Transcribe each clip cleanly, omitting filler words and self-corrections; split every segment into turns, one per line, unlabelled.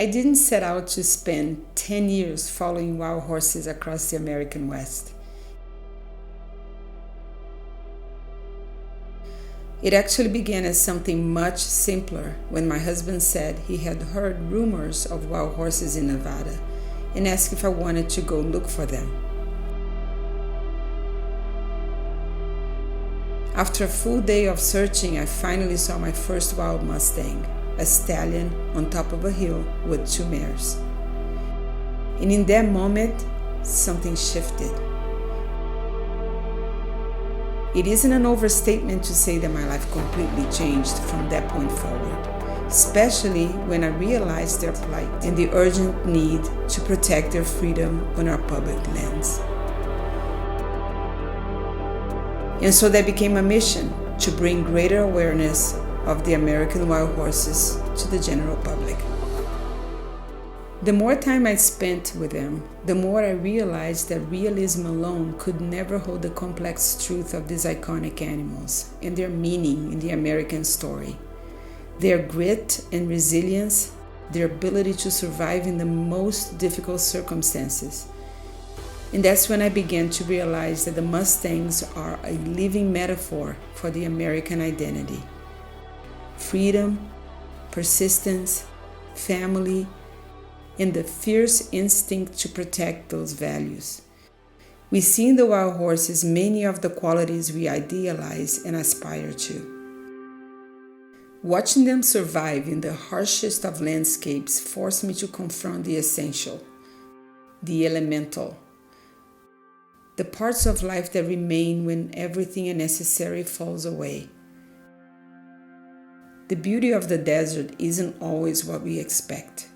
I didn't set out to spend 10 years following wild horses across the American West. It actually began as something much simpler when my husband said he had heard rumors of wild horses in Nevada and asked if I wanted to go look for them. After a full day of searching, I finally saw my first wild mustang, a stallion on top of a hill with 2 mares. And in that moment, something shifted. It isn't an overstatement to say that my life completely changed from that point forward, especially when I realized their plight and the urgent need to protect their freedom on our public lands. And so that became a mission to bring greater awareness of the American wild horses to the general public. The more time I spent with them, the more I realized that realism alone could never hold the complex truth of these iconic animals and their meaning in the American story. Their grit and resilience, their ability to survive in the most difficult circumstances. And that's when I began to realize that the Mustangs are a living metaphor for the American identity. Freedom, persistence, family, and the fierce instinct to protect those values. We see in the wild horses many of the qualities we idealize and aspire to. Watching them survive in the harshest of landscapes forced me to confront the essential, the elemental, the parts of life that remain when everything unnecessary falls away. The beauty of the desert isn't always what we expect.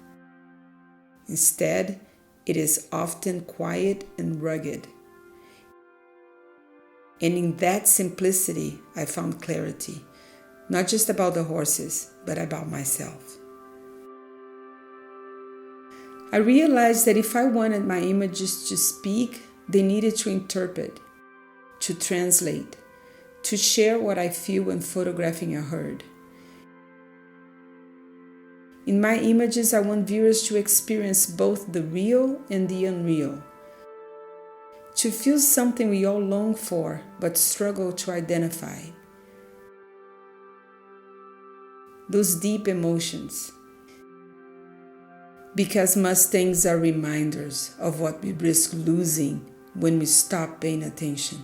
Instead, it is often quiet and rugged. And in that simplicity, I found clarity, not just about the horses, but about myself. I realized that if I wanted my images to speak, they needed to interpret, to translate, to share what I feel when photographing a herd. In my images, I want viewers to experience both the real and the unreal, to feel something we all long for but struggle to identify. Those deep emotions. Because Mustangs are reminders of what we risk losing when we stop paying attention.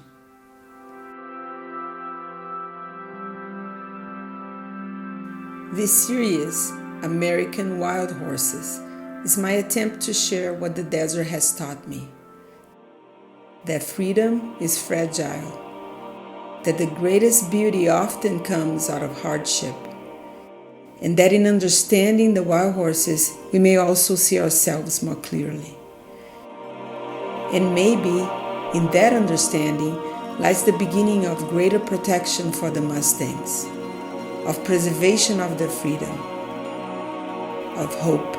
This series, American Wild Horses, is my attempt to share what the desert has taught me. That freedom is fragile, that the greatest beauty often comes out of hardship, and that in understanding the wild horses, we may also see ourselves more clearly. And maybe in that understanding lies the beginning of greater protection for the Mustangs, of preservation of their freedom, of hope.